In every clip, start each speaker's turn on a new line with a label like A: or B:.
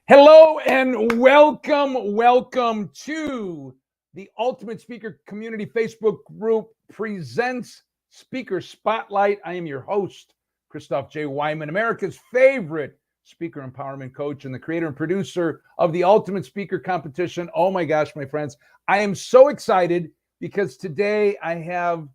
A: Hello and welcome to the Ultimate Speaker Community Facebook group presents Speaker Spotlight. I am your host, Christoff J. Weihman, America's favorite speaker empowerment coach and the creator and producer of the Ultimate Speaker Competition. Oh my gosh, my friends, I am so excited because today I have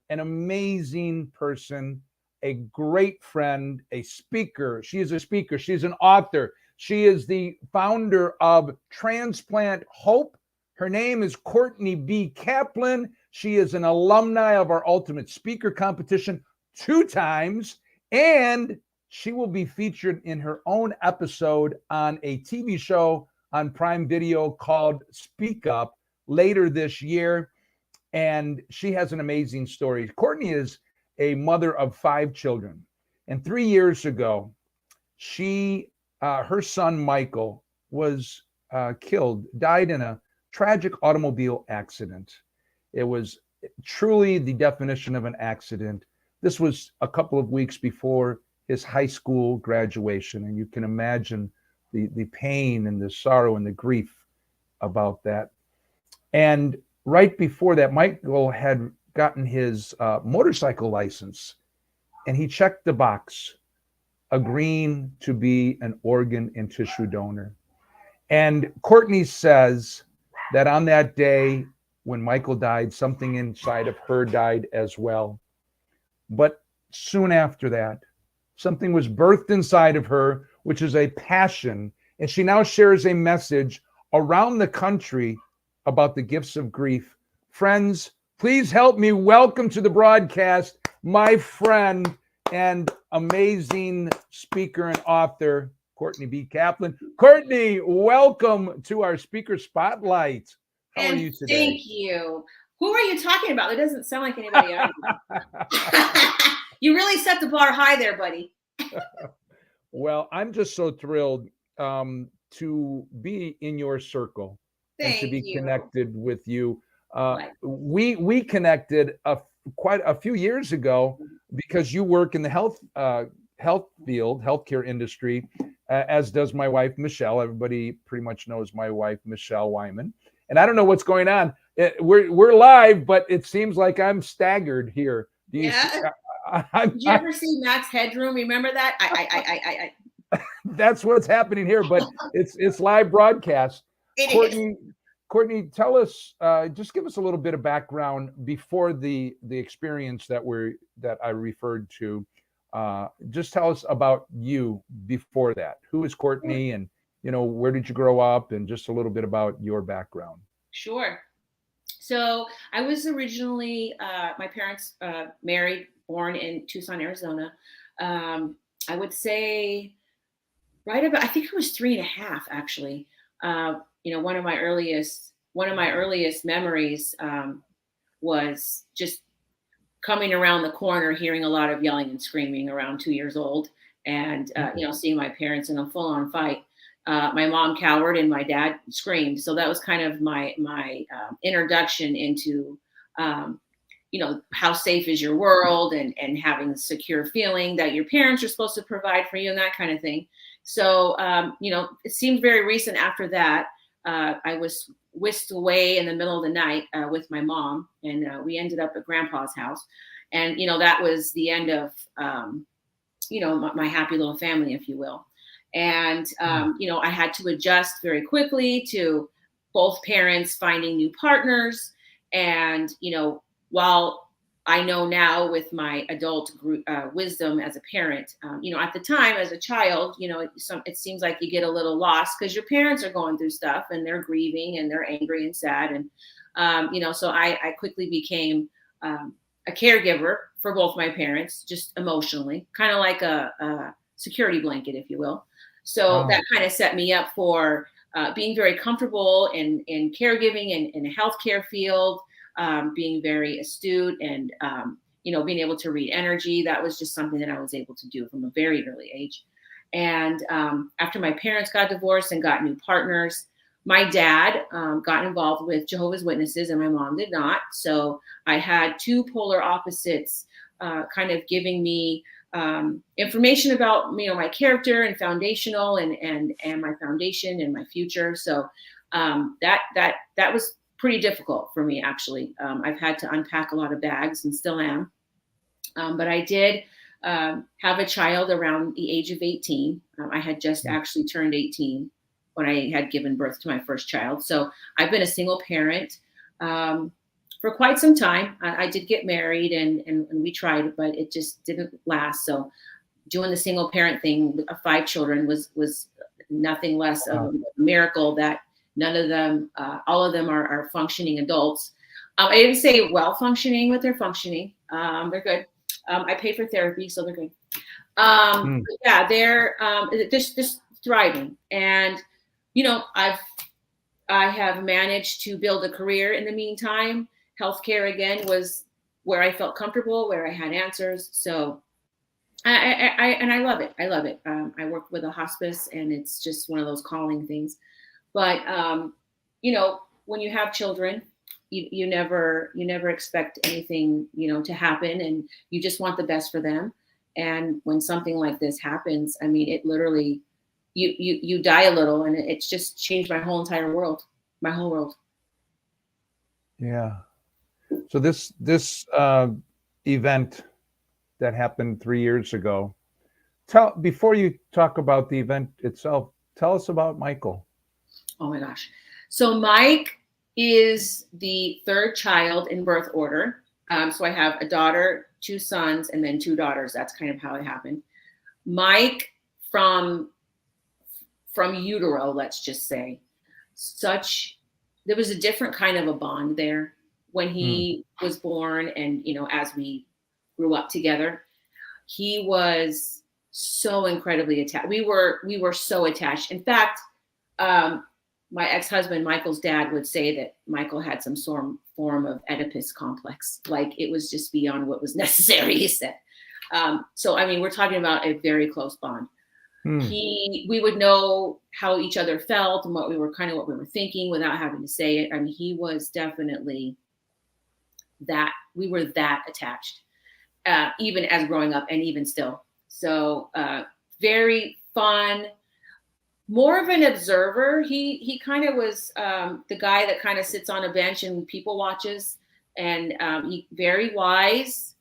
A: an amazing person, a great friend, a speaker. She is a speaker. She's an author. She is the founder of Transplant Hope. Her name is Courtney Kaplan. She is an alumni of our Ultimate Speaker Competition 2 times, and she will be featured in her own episode on a TV show on Prime Video called Speak Up later this year. And she has an amazing story. Courtney is a mother of 5 children. And 3 years ago, her son, Michael, was died in a tragic automobile accident. It was truly the definition of an accident. This was a couple of weeks before his high school graduation. And you can imagine the pain and the sorrow and the grief about that. And right before that, Michael had gotten his motorcycle license, and he checked the box agreeing to be an organ and tissue donor. And Courtney says that on that day when Michael died, something inside of her died as well. But soon after that, something was birthed inside of her, which is a passion. And she now shares a message around the country about the gifts of grief. Friends, please help me welcome to the broadcast my friend and amazing speaker and author, Courtney Kaplan. Courtney, welcome to our Speaker Spotlight. How are you today?
B: Thank you. Who are you talking about? It doesn't sound like anybody else. You really set the bar high there, buddy.
A: Well, I'm just so thrilled to be in your circle and to be connected with you. We connected quite a few years ago because you work in the health field, healthcare industry, as does my wife, Michelle. Everybody pretty much knows my wife, Michelle Weihman. And I don't know what's going on. We're live, but it seems like I'm staggered here.
B: Did you ever see Max Headroom? Remember that?
A: That's what's happening here, but it's live broadcast. Courtney, tell us, just give us a little bit of background before the experience that I referred to. Just tell us about you before that. Who is Courtney, and where did you grow up, and just a little bit about your background.
B: Sure. So I was originally, my parents married, born in Tucson, Arizona. I would say I think it was 3.5 actually. One of my earliest memories was just coming around the corner, hearing a lot of yelling and screaming around 2 years old, and seeing my parents in a full-on fight. My mom cowered and my dad screamed. So that was kind of my introduction into how safe is your world, and having a secure feeling that your parents are supposed to provide for you, and that kind of thing. So it seemed very recent after that. I was whisked away in the middle of the night with my mom, and we ended up at Grandpa's house. And, that was the end of, my happy little family, if you will. And, I had to adjust very quickly to both parents finding new partners. And, while I know now with my adult wisdom as a parent, at the time as a child, it seems like you get a little lost because your parents are going through stuff and they're grieving and they're angry and sad. And, so I quickly became a caregiver for both my parents, just emotionally, kind of like a security blanket, if you will. So that kind of set me up for being very comfortable in caregiving and in the healthcare field. Being very astute and, being able to read energy. That was just something that I was able to do from a very early age. And after my parents got divorced and got new partners, my dad got involved with Jehovah's Witnesses and my mom did not. So I had 2 polar opposites kind of giving me information about my character and foundational and my foundation and my future. So that was pretty difficult for me, actually. I've had to unpack a lot of bags and still am. But I did have a child around the age of 18. I had just actually turned 18 when I had given birth to my first child. So I've been a single parent for quite some time. I did get married and we tried, but it just didn't last. So doing the single parent thing of 5 children was nothing less of a miracle that none of them, all of them are functioning adults. I didn't say well functioning, but they're functioning. They're good. I pay for therapy, so they're good. Yeah, they're just thriving. And, I have managed to build a career in the meantime. Healthcare, again, was where I felt comfortable, where I had answers. So I love it. I love it. I work with a hospice, and it's just one of those calling things. But, when you have children, you never expect anything, to happen, and you just want the best for them. And when something like this happens, I mean, it literally, you die a little, and it's just changed my whole entire world, my whole world.
A: Yeah. So this event that happened 3 years ago, before you talk about the event itself, tell us about Michael.
B: Oh my gosh. So Mike is the 3rd child in birth order. So I have a daughter, 2 sons, and then 2 daughters. That's kind of how it happened. Mike, from utero, let's just say, there was a different kind of a bond there when he was born, and as we grew up together. He was so incredibly attached. We were so attached. In fact, my ex-husband, Michael's dad, would say that Michael had some form of Oedipus complex. Like, it was just beyond what was necessary, he said. So, I mean, we're talking about a very close bond. We would know how each other felt and what we were thinking without having to say it. I mean, he was definitely we were that attached, even as growing up and even still. So, very fun. More of an observer. He kind of was the guy that kind of sits on a bench and people watches, and he very wise,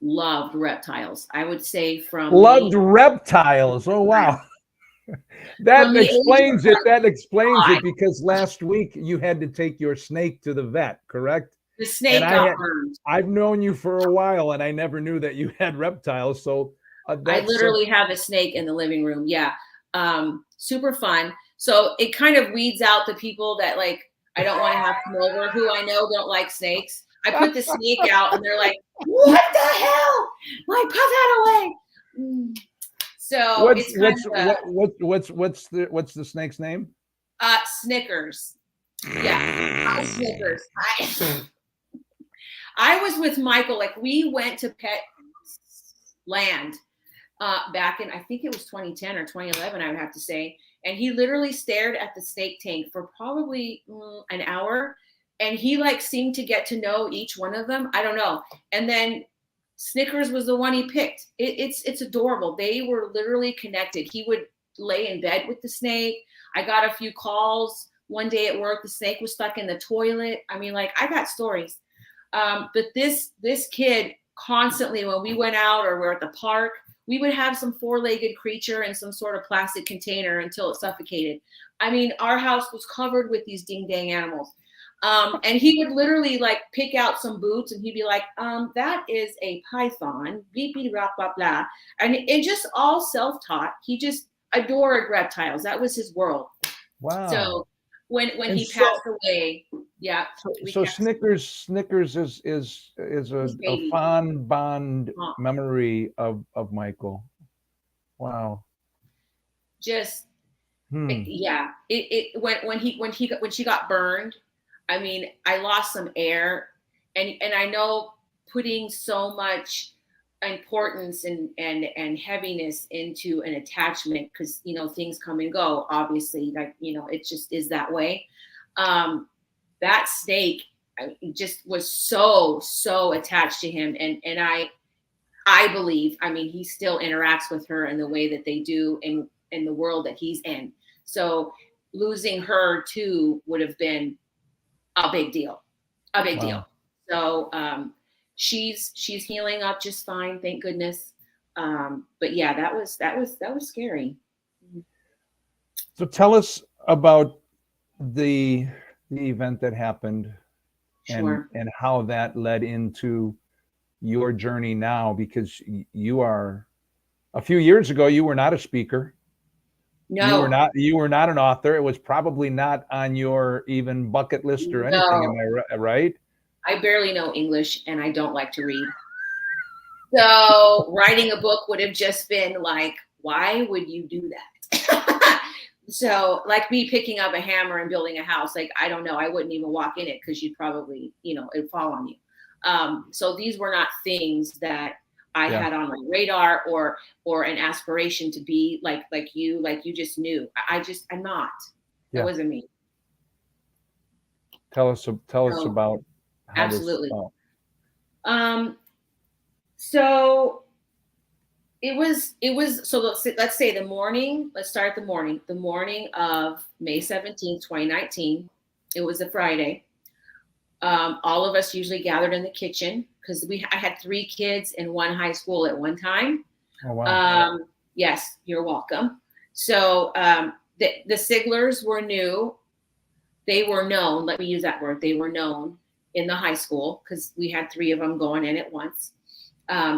B: loved reptiles. I would say
A: reptiles. Oh wow. That explains it. That explains it, because last week you had to take your snake to the vet, correct?
B: The snake got burned.
A: I've known you for a while, and I never knew that you had reptiles. So
B: I literally have a snake in the living room. Yeah. Super fun. So it kind of weeds out the people that, like, I don't want to have come over, who I know don't like snakes. I put the snake out and they're like, what the hell? Like, put that away. So
A: what's the snake's name?
B: Snickers. Yeah. Snickers. I was with Michael, like, we went to Pet Land back in, I think it was 2010 or 2011, I would have to say. And he literally stared at the snake tank for probably an hour. And he like seemed to get to know each one of them. I don't know. And then Snickers was the one he picked. It's adorable. They were literally connected. He would lay in bed with the snake. I got a few calls one day at work. The snake was stuck in the toilet. I mean, like, I got stories. But this kid constantly, when we went out or we're at the park, we would have some 4-legged creature in some sort of plastic container until it suffocated. I mean, our house was covered with these ding dang animals. And he would literally like pick out some boots and he'd be like, that is a python, beep, beep, blah, blah, blah. And it just all self-taught. He just adored reptiles. That was his world.
A: Wow.
B: So when he passed away, yeah.
A: So Snickers is a fond bond memory of Michael. Wow.
B: Just yeah. When she got burned, I mean, I lost some air, and I know putting so much importance and heaviness into an attachment, because things come and go, obviously, like it just is that way. That snake just was so attached to him. And I believe, I mean, he still interacts with her in the way that they do in the world that he's in. So losing her too would have been a big deal, deal. So she's healing up just fine, thank goodness. But yeah, that was scary.
A: So tell us about the event that happened.
B: Sure.
A: And how that led into your journey now, because you are, a few years ago, you were not a speaker.
B: No.
A: You were not an author. It was probably not on your even bucket list or anything. Am I right?
B: I barely know English and I don't like to read. So writing a book would have just been like, why would you do that? So like me picking up a hammer and building a house, like, I don't know, I wouldn't even walk in it because you'd probably, it'd fall on you. So these were not things that I had on my radar or an aspiration to be like you just knew. I'm not. That wasn't me.
A: Tell us about how
B: absolutely.
A: This,
B: so it was so let's say the morning, let's start at the morning of May 17th, 2019. It was a Friday. All of us usually gathered in the kitchen because I had 3 kids in one high school at one time.
A: Oh, wow.
B: Yes, you're welcome. So the Siglers were new. They were known, let me use that word. They were known in the high school because we had 3 of them going in at once.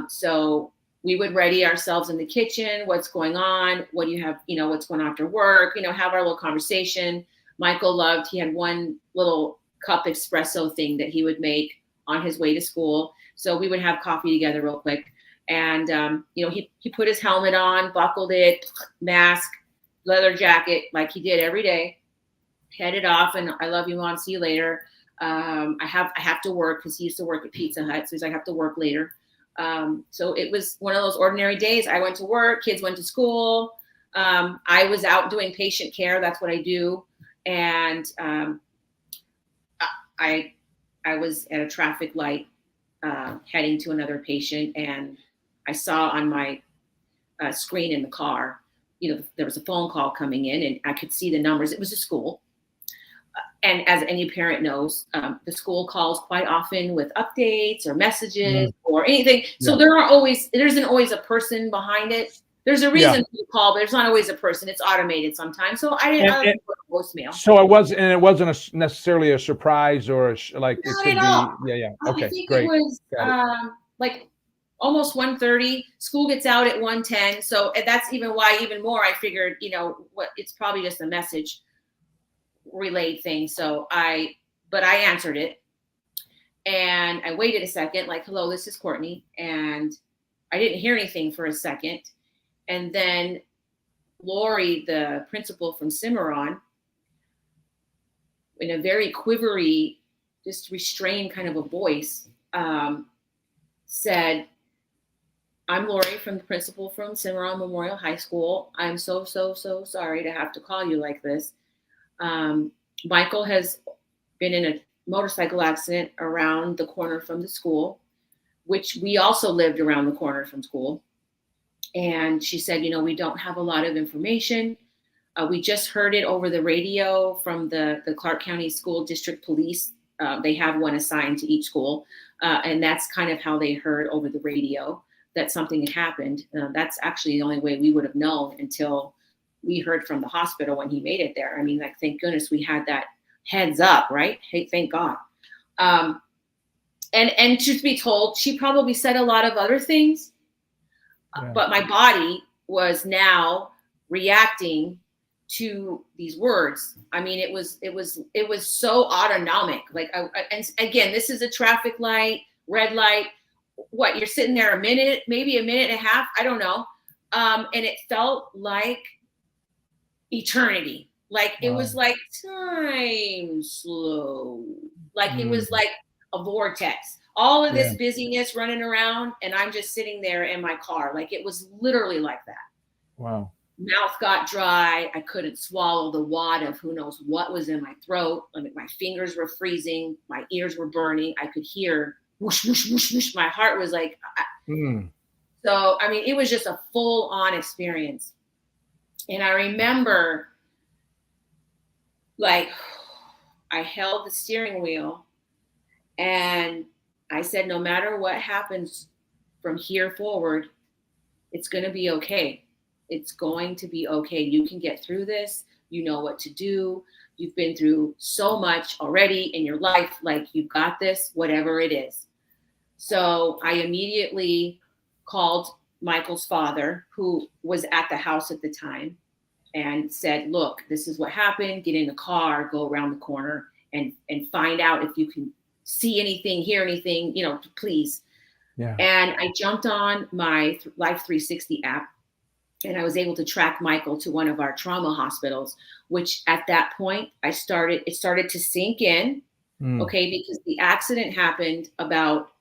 B: So we would ready ourselves in the kitchen. What's going on? What do you have? What's going on after work? Have our little conversation. Michael he had one little cup espresso thing that he would make on his way to school. So we would have coffee together real quick. And, he put his helmet on, buckled it, mask, leather jacket, like he did every day, headed off. And I love you, Mom. See you later. I have to work because he used to work at Pizza Hut. So he's like, I have to work later. So it was one of those ordinary days. I went to work, kids went to school. I was out doing patient care. That's what I do. And I was at a traffic light heading to another patient, and I saw on my screen in the car, there was a phone call coming in, and I could see the numbers. It was a school. And as any parent knows, the school calls quite often with updates or messages or anything. So there isn't always a person behind it. There's a reason you call, but there's not always a person. It's automated sometimes. So I didn't put a voicemail.
A: So it wasn't necessarily a surprise or like
B: not
A: it could
B: at all.
A: be. Yeah.
B: I
A: Okay,
B: think
A: great.
B: It was like almost 1:30. School gets out at 1:10. So that's even more. I figured, it's probably just a message relayed thing. So I answered it, and I waited a second, like, hello, this is Courtney. And I didn't hear anything for a second. And then Lori, the principal from Cimarron, in a very quivery, just restrained kind of a voice, said, I'm Lori, from the principal from Cimarron Memorial High School. I'm so sorry to have to call you like this. Michael has been in a motorcycle accident around the corner from the school, which we also lived around the corner from school. And she said, we don't have a lot of information. We just heard it over the radio from the Clark County School District Police. They have one assigned to each school. And that's kind of how they heard over the radio that something had happened. That's actually the only way we would have known until we heard from the hospital when he made it there. I mean, like, thank goodness we had that heads up, right? Hey, thank God. And truth be told, she probably said a lot of other things, but my body was now reacting to these words. I mean, it was so autonomic. Like, and again, this is a traffic light, red light. What, you're sitting there a minute, maybe a minute and a half, I don't know. And it felt like eternity. Like, it was like time slow. Like, it was like a vortex. All of this busyness running around, and I'm just sitting there in my car. Like, it was literally like that.
A: Wow.
B: mouth got dry. I couldn't swallow the wad of who knows what was in my throat. I mean, my fingers were freezing. My ears were burning. I could hear whoosh, whoosh, whoosh, whoosh. My heart was like, so, I mean, it was just a full on experience. And I remember, like, I held the steering wheel and I said, no matter what happens from here forward, it's going to be okay. It's going to be okay. You can get through this. You know what to do. You've been through so much already in your life. Like, you've got this, whatever it is. So I immediately called Michael's father, who was at the house at the time, and said, look, this is what happened. Get in the car, go around the corner and find out if you can see anything, hear anything, you know, please.
A: Yeah.
B: And I jumped on my Life 360 app, and I was able to track Michael to one of our trauma hospitals, which at that point it started to sink in. Okay. Because the accident happened about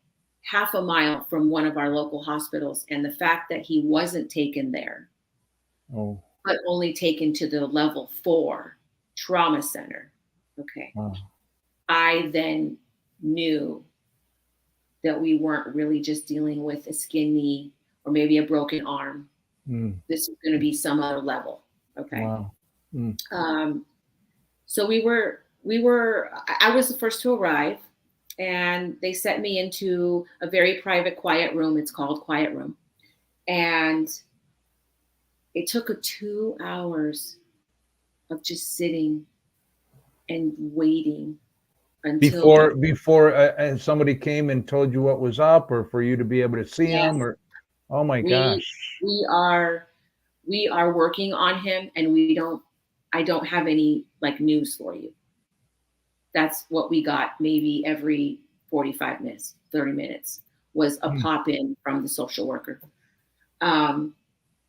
B: half a mile from one of our local hospitals. And the fact that he wasn't taken there, but only taken to the level 4 trauma center. Okay. Wow. I then knew that we weren't really just dealing with a skin knee or maybe a broken arm. This is going to be some other level. Okay. Wow. So I was the first to arrive, and they sent me into a very private, quiet room. It's called Quiet Room. And it took 2 hours of just sitting and waiting until
A: before somebody came and told you what was up, or for you to be able to see him, or oh my gosh.
B: We are working on him, and I don't have any like news for you. That's what we got. Maybe every 45 minutes, 30 minutes was a pop in from the social worker. And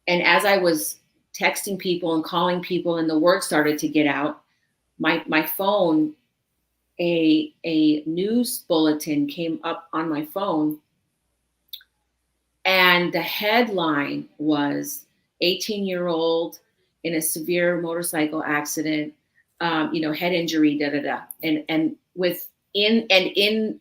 B: as I was texting people and calling people and the word started to get out, my phone, a news bulletin came up on my phone, and the headline was 18-year-old in a severe motorcycle accident, head injury, and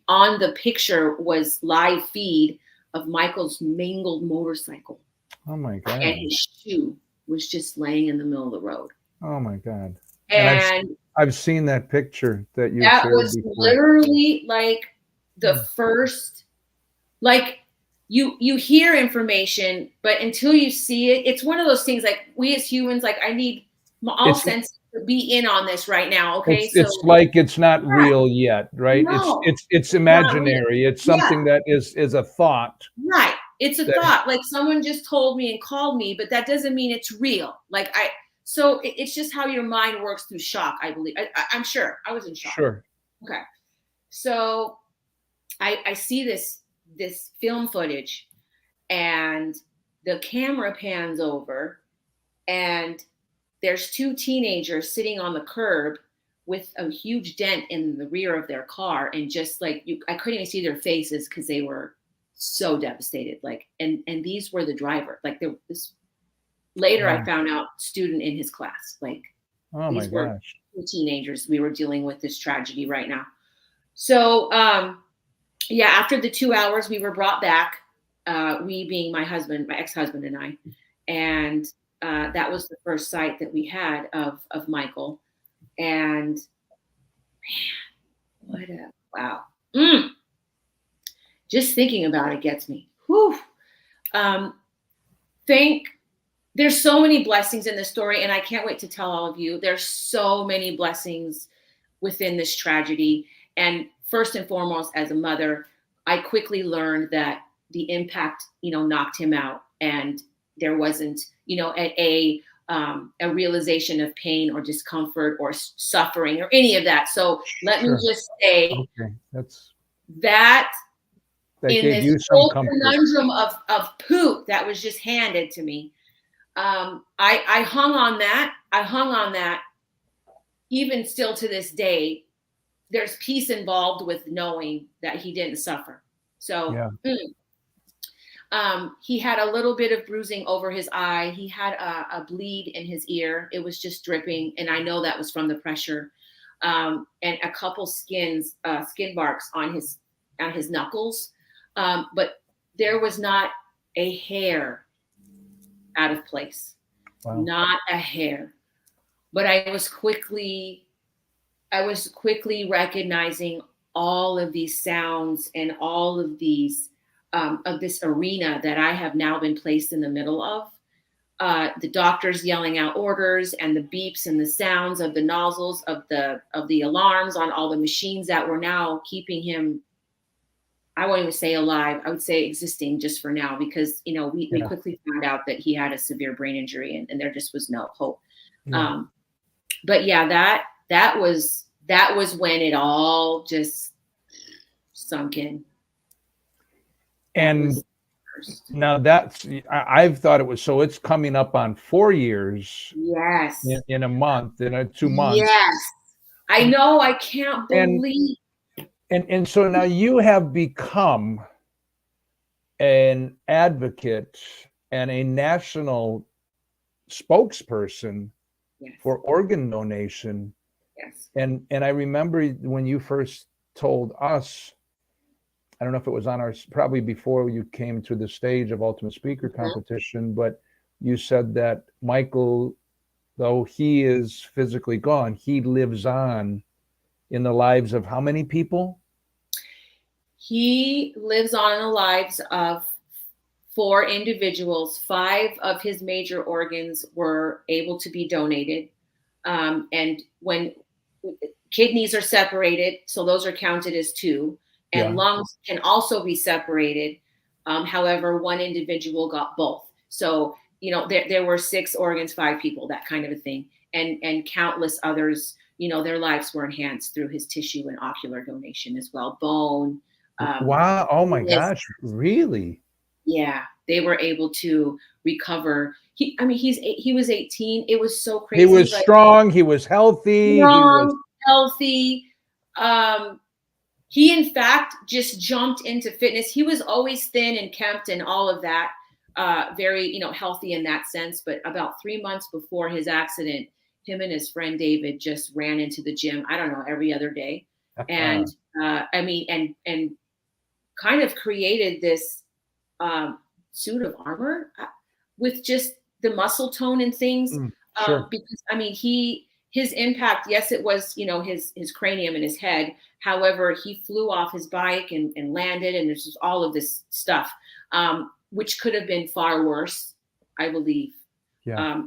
B: on the picture was live feed of Michael's mangled motorcycle.
A: Oh my God.
B: And his shoe was just laying in the middle of the road.
A: Oh my God.
B: And
A: I've seen that picture that you
B: that
A: shared
B: was
A: before.
B: literally like the first, like you hear information, but until you see it, it's one of those things like we as humans, like I need all senses to be in on this right now. Okay.
A: It's like it's not real yet, right?
B: No,
A: it's imaginary. It's something that is a thought.
B: Right. It's a thought. Like someone just told me and called me, but that doesn't mean it's real. Like so it's just how your mind works through shock, I believe. I'm sure. I was in shock.
A: Sure.
B: Okay. So I see this film footage, and the camera pans over, and there's 2 teenagers sitting on the curb with a huge dent in the rear of their car. And just like I couldn't even see their faces because they were so devastated. Like, and these were the driver. Like this later, I found out student in his class. Like,
A: oh my gosh,
B: 2 teenagers. We were dealing with this tragedy right now. So, after the 2 hours, we were brought back. We being my husband, my ex-husband, and I, and that was the first sight that we had of Michael. And man, wow. Just thinking about it gets me. Whew. There's so many blessings in this story, and I can't wait to tell all of you. There's so many blessings within this tragedy. And first and foremost, as a mother, I quickly learned that the impact, knocked him out, and there wasn't, a realization of pain or discomfort or suffering or any of that. So let me just say that in this whole conundrum of poop that was just handed to me, I hung on that. Even still to this day, there's peace involved with knowing that he didn't suffer. So He had a little bit of bruising over his eye. He had a bleed in his ear. It was just dripping, and I know that was from the pressure. And a couple skin marks on his knuckles, but there was not a hair out of place. Wow. Not a hair. But I was quickly recognizing all of these sounds and all of these of this arena that I have now been placed in the middle of. The doctors yelling out orders, and the beeps and the sounds of the nozzles of the alarms on all the machines that were now keeping him, I won't even say alive, I would say existing just for now, because we quickly found out that he had a severe brain injury, and there just was no hope. Yeah. But yeah, that was when it all just sunk in.
A: And now I've thought it was, so it's coming up on 4 years.
B: Yes.
A: In a month, in 2 months.
B: Yes. I know. I can't believe.
A: And so now you have become an advocate and a national spokesperson for organ donation.
B: Yes.
A: And I remember when you first told us, I don't know if it was probably before you came to the stage of Ultimate Speaker competition, but you said that Michael, though he is physically gone, he lives on in the lives of how many people?
B: He lives on in the lives of 4 individuals. 5 of his major organs were able to be donated. And when kidneys are separated, so those are counted as 2. And lungs can also be separated. However, 1 individual got both. So, there were 6 organs, 5 people, that kind of a thing. And countless others, their lives were enhanced through his tissue and ocular donation as well. Bone.
A: Wow. Oh my gosh. Really?
B: Yeah. They were able to recover. He was 18. It was so crazy.
A: He was strong. He was healthy.
B: Healthy. He, in fact, just jumped into fitness. He was always thin and kempt and all of that, very, healthy in that sense. But about 3 months before his accident, him and his friend David just ran into the gym, I don't know, every other day. And and kind of created this suit of armor with just the muscle tone and things.
A: Sure.
B: Because, his impact, yes, it was, his cranium and his head. However, he flew off his bike and landed, and there's just all of this stuff, which could have been far worse, I believe.
A: Yeah.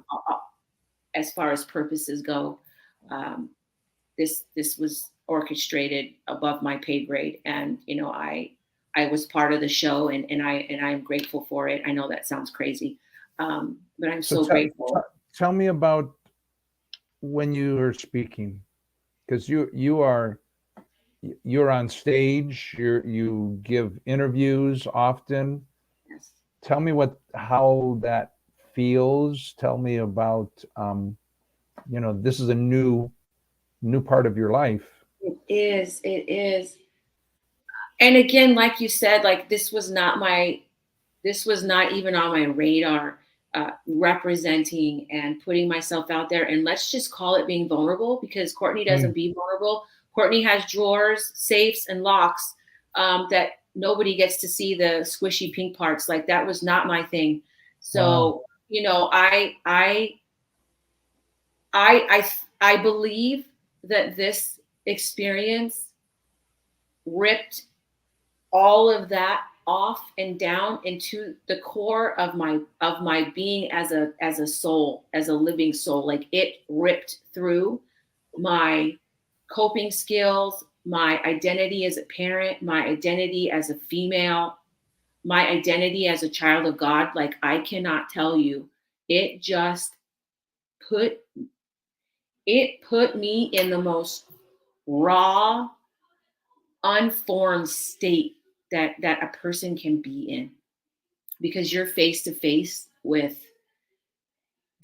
B: As far as purposes go, this was orchestrated above my pay grade, and I was part of the show, and I'm grateful for it. I know that sounds crazy, but I'm so grateful.
A: Tell me about when you are speaking, because you're on stage, you give interviews often.
B: Yes.
A: Tell me how that feels. Tell me about this is a new part of your life.
B: It is. And again, like you said, this was not even on my radar, representing and putting myself out there. And let's just call it being vulnerable, because Courtney doesn't be vulnerable. Courtney has drawers, safes, and locks that nobody gets to see the squishy pink parts. That was not my thing. So, I believe that this experience ripped all of that off and down into the core of my being as a soul, as a living soul. It ripped through my coping skills, my identity as a parent, my identity as a female, my identity as a child of God. I cannot tell you, it just put me in the most raw, unformed state that a person can be in, because you're face to face with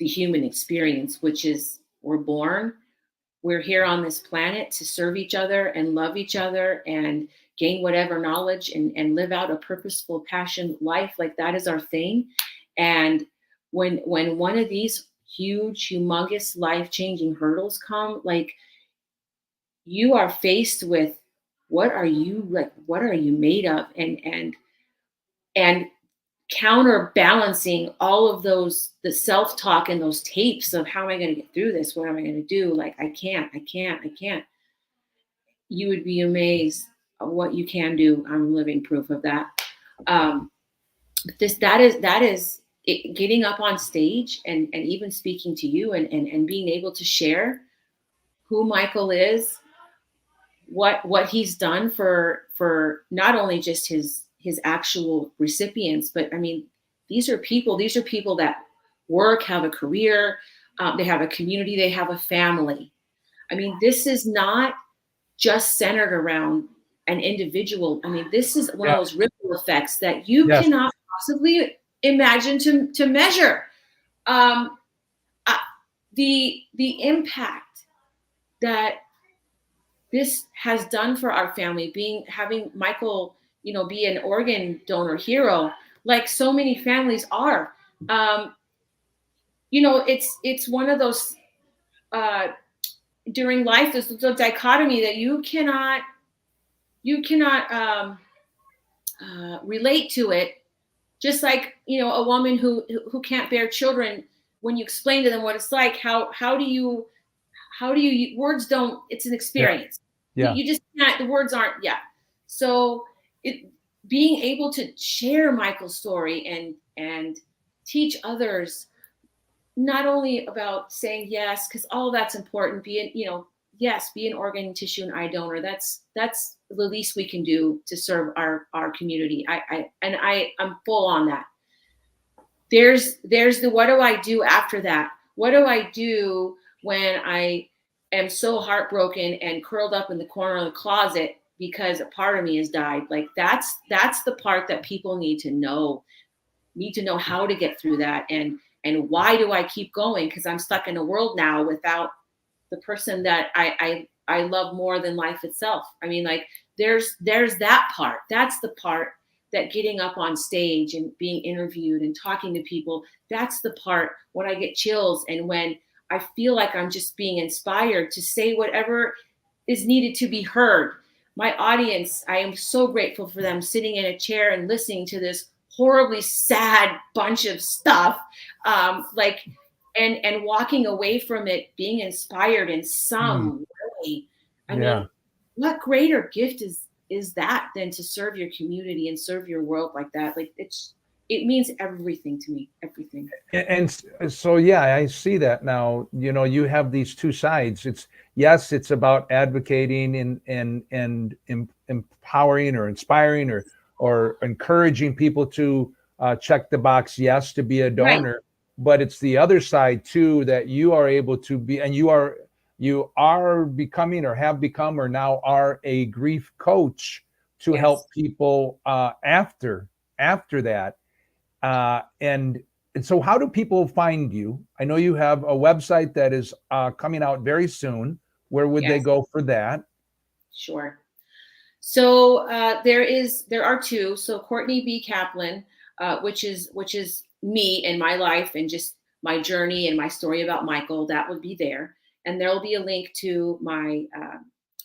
B: the human experience, which is, we're here on this planet to serve each other and love each other and gain whatever knowledge and live out a purposeful passion life. Like that is our thing. And when one of these huge, humongous, life-changing hurdles come, like you are faced with what are you made of, and counterbalancing all of those, the self-talk and those tapes of how am I going to get through this? What am I going to do? Like, I can't. You would be amazed at what you can do. I'm living proof of that. That is it, getting up on stage and even speaking to you and being able to share who Michael is, what he's done for not only just his actual recipients, but I mean, these are people that work, have a career, they have a community, they have a family. I mean, this is not just centered around an individual. I mean, this is one of those ripple effects that you cannot possibly imagine to measure. The impact that this has done for our family, having Michael, be an organ donor hero, like so many families are. It's one of those during life, there's the dichotomy that you cannot relate to it. Just like, a woman who can't bear children, when you explain to them what it's like, how do you words don't, it's an experience.
A: Yeah.
B: You just can't, the words aren't. Yeah. So being able to share Michael's story and teach others, not only about saying yes, because all that's important, be an organ, tissue, and eye donor. That's the least we can do to serve our community. I'm full on that. There's the what do I do after that? What do I do when I am so heartbroken and curled up in the corner of the closet because a part of me has died? Like that's the part that people need to know how to get through that. And why do I keep going? Because I'm stuck in a world now without the person that I love more than life itself. I mean, like there's that part. That's the part that getting up on stage and being interviewed and talking to people, that's the part when I get chills and when I feel like I'm just being inspired to say whatever is needed to be heard. My audience, I am so grateful for them sitting in a chair and listening to this horribly sad bunch of stuff, and walking away from it being inspired in some way. I mean, what greater gift is that than to serve your community and serve your world like that? Like it means everything to me, everything.
A: And so, yeah, I see that now. You have these two sides. It's about advocating and empowering or inspiring or encouraging people to check the box, yes, to be a donor. Right. But it's the other side too, that you are able to be, and you are becoming or have become or now are a grief coach to help people after that. And so how do people find you? I know you have a website that is coming out very soon. Where would they go for that?
B: Sure. So there are two. So Courtney B. Kaplan, which is me and my life and just my journey and my story about Michael, that would be there. And there'll be a link to my,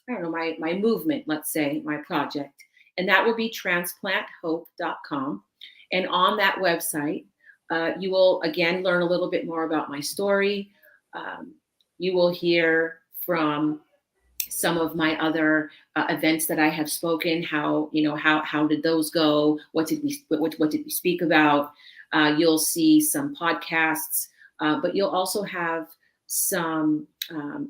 B: my movement, let's say, my project. And that will be transplanthope.com. And on that website, you will, again, learn a little bit more about my story. You will hear from some of my other events that I have spoken. How did those go? What did we speak about? You'll see some podcasts, but you'll also have some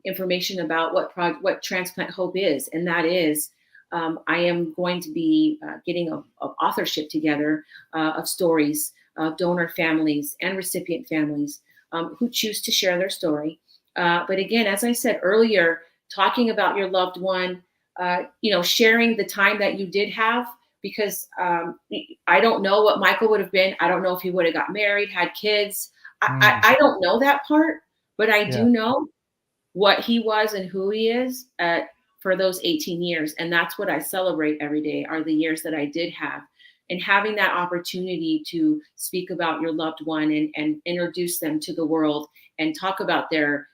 B: information about what Transplant Hope is, and that is I am going to be getting a authorship together of stories of donor families and recipient families who choose to share their story. But again, as I said earlier, talking about your loved one, sharing the time that you did have, because I don't know what Michael would have been. I don't know if he would have got married, had kids. I don't know that part, but I do know what he was and who he is. for those 18 years. And that's what I celebrate every day, are the years that I did have. And having that opportunity to speak about your loved one and introduce them to the world and talk about their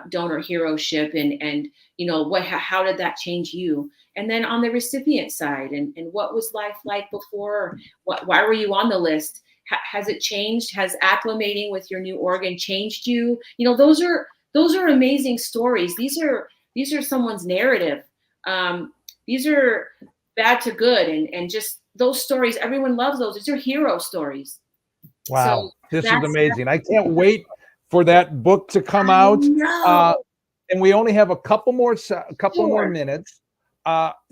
B: donor heroship and how did that change you? And then on the recipient side, and what was life like before? Why were you on the list? Has it changed? Has acclimating with your new organ changed you? Those are amazing stories. These are someone's narrative. These are bad to good, and just those stories. Everyone loves those. These are hero stories.
A: Wow,
B: So
A: this is amazing. I can't wait for that book to come out. And we only have a couple more minutes.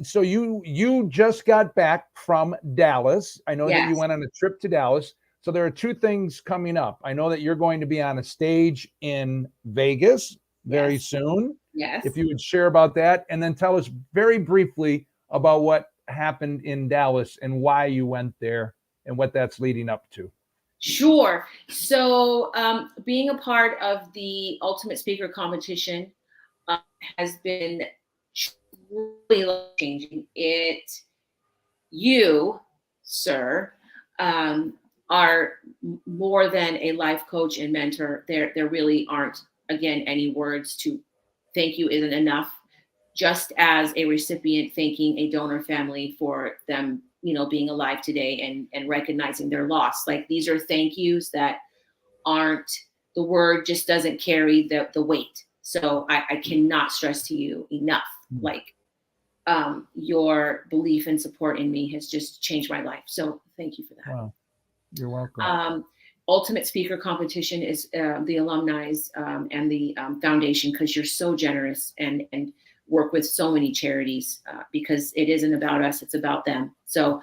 A: So you just got back from Dallas. I know that you went on a trip to Dallas. So there are two things coming up. I know that you're going to be on a stage in Vegas very soon.
B: Yes.
A: If you would share about that, and then tell us very briefly about what happened in Dallas and why you went there and what that's leading up to.
B: Sure. So being a part of the Ultimate Speaker competition has been really life-changing. You, sir, are more than a life coach and mentor. There really aren't, again, any words to thank you isn't enough. Just as a recipient thanking a donor family for them, being alive today and recognizing their loss. Like, these are thank yous that aren't, the word just doesn't carry the weight. So I cannot stress to you enough, like, your belief and support in me has just changed my life. So thank you for that.
A: Wow. You're welcome.
B: Ultimate Speaker competition is the alumni and the foundation, because you're so generous and work with so many charities, because it isn't about us, it's about them. So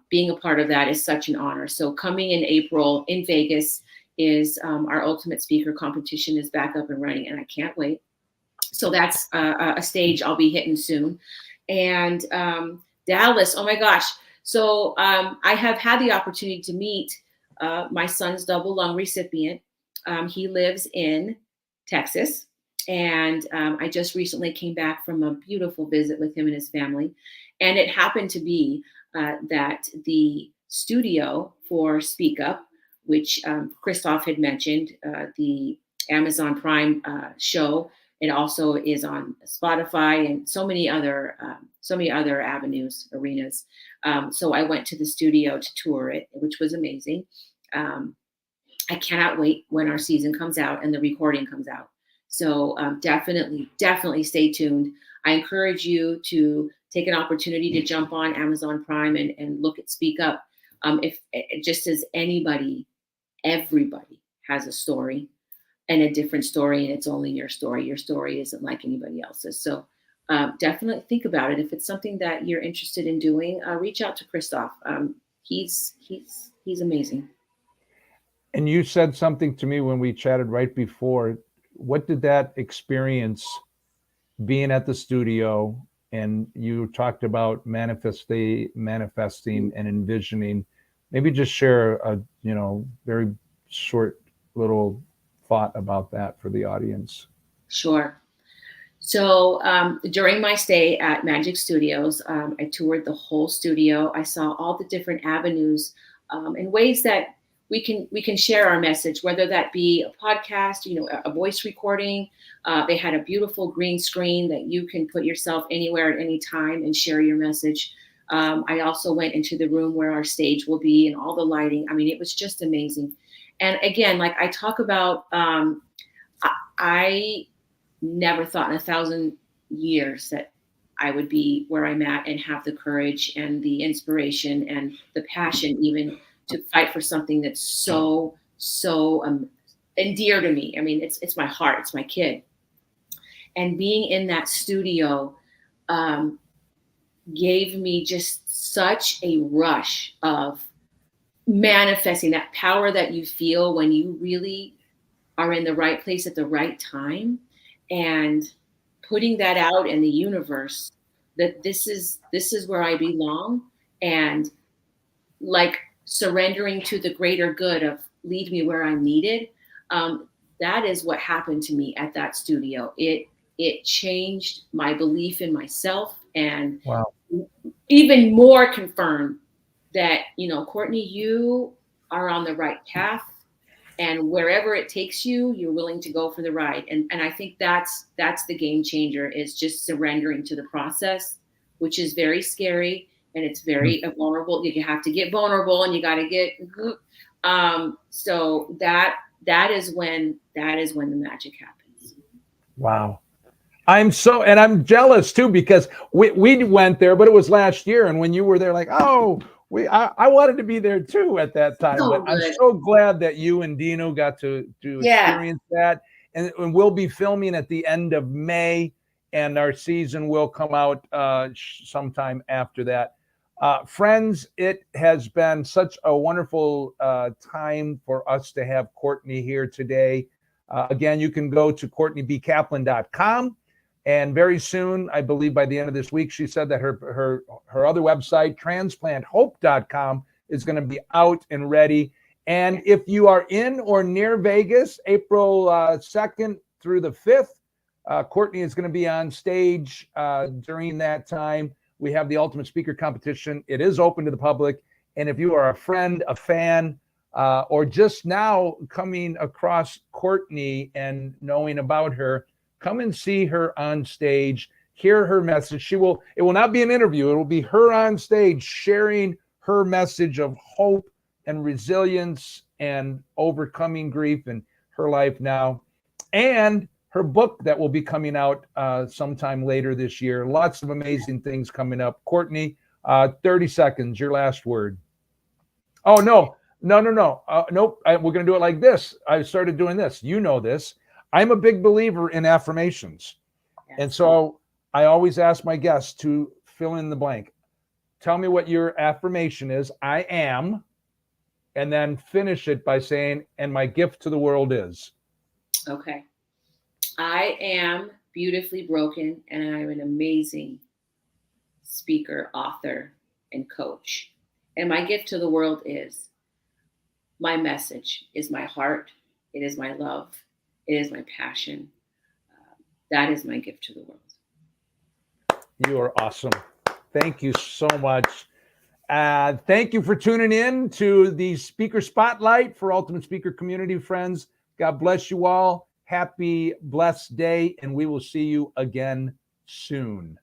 B: being a part of that is such an honor. So coming in April in Vegas is our Ultimate Speaker competition is back up and running, and I can't wait. So that's a stage I'll be hitting soon. And Dallas, oh my gosh. So I have had the opportunity to meet my son's double lung recipient. He lives in Texas. And I just recently came back from a beautiful visit with him and his family. And it happened to be that the studio for Speak Up, which Christoff had mentioned, the Amazon Prime show, it also is on Spotify and so many other avenues, arenas. So I went to the studio to tour it, which was amazing. I cannot wait when our season comes out and the recording comes out. So definitely stay tuned. I encourage you to take an opportunity to jump on Amazon Prime and look at Speak Up. If just as everybody has a story and a different story, and it's only your story. Your story isn't like anybody else's. So definitely think about it. If it's something that you're interested in doing, reach out to Christoff. He's amazing.
A: And you said something to me when we chatted right before. What did that experience, being at the studio, and you talked about manifesting and envisioning? Maybe just share a very short little thought about that for the audience.
B: Sure. So during my stay at Magic Studios, I toured the whole studio. I saw all the different avenues and ways that we can share our message, whether that be a podcast, a voice recording. They had a beautiful green screen that you can put yourself anywhere at any time and share your message. I also went into the room where our stage will be and all the lighting. I mean, it was just amazing. And again, like I talk about, I never thought in 1,000 years that I would be where I'm at and have the courage and the inspiration and the passion even to fight for something that's so endear to me. I mean, it's my heart, it's my kid. And being in that studio gave me just such a rush of manifesting that power that you feel when you really are in the right place at the right time, and putting that out in the universe that this is where I belong, and like surrendering to the greater good of lead me where I'm needed. That is what happened to me at that studio. It it changed my belief in myself, and
A: Wow.
B: even more confirmed that, Courtney, you are on the right path, and wherever it takes you, you're willing to go for the ride. And I think that's the game changer, is just surrendering to the process, which is very scary, and it's very vulnerable. You have to get vulnerable, and you got to get, so that is when the magic happens.
A: Wow. And I'm jealous too, because we went there, but it was last year. And when you were there, like, oh, I wanted to be there too at that time.
B: So
A: But I'm
B: good.
A: so glad that you and Dino got to experience that. And we'll be filming at the end of May, and our season will come out sometime after that. Friends, it has been such a wonderful time for us to have Courtney here today. Again, you can go to CourtneyBKaplan.com. And very soon, I believe by the end of this week, she said that her other website, transplanthope.com, is going to be out and ready. And if you are in or near Vegas, April 2nd through the 5th, Courtney is going to be on stage during that time. We have the Ultimate Speaker Competition. It is open to the public. And if you are a friend, a fan, or just now coming across Courtney and knowing about her, come and see her on stage, hear her message. It will not be an interview. It will be her on stage sharing her message of hope and resilience and overcoming grief in her life now, and her book that will be coming out sometime later this year. Lots of amazing things coming up. Courtney, 30 seconds, your last word. Oh, no. Nope. We're going to do it like this. I started doing this. You know this. I'm a big believer in affirmations.
B: Yes.
A: And so I always ask my guests to fill in the blank. Tell me what your affirmation is. I am. And then finish it by saying, and my gift to the world is.
B: Okay. I am beautifully broken, and I'm an amazing speaker, author, and coach. And my gift to the world is my message, is my heart. It is my love. It is my passion. That is my gift to the world.
A: You are awesome. Thank you so much. Thank you for tuning in to the Speaker Spotlight for Ultimate Speaker Community friends. God bless you all. Happy, blessed day, and we will see you again soon.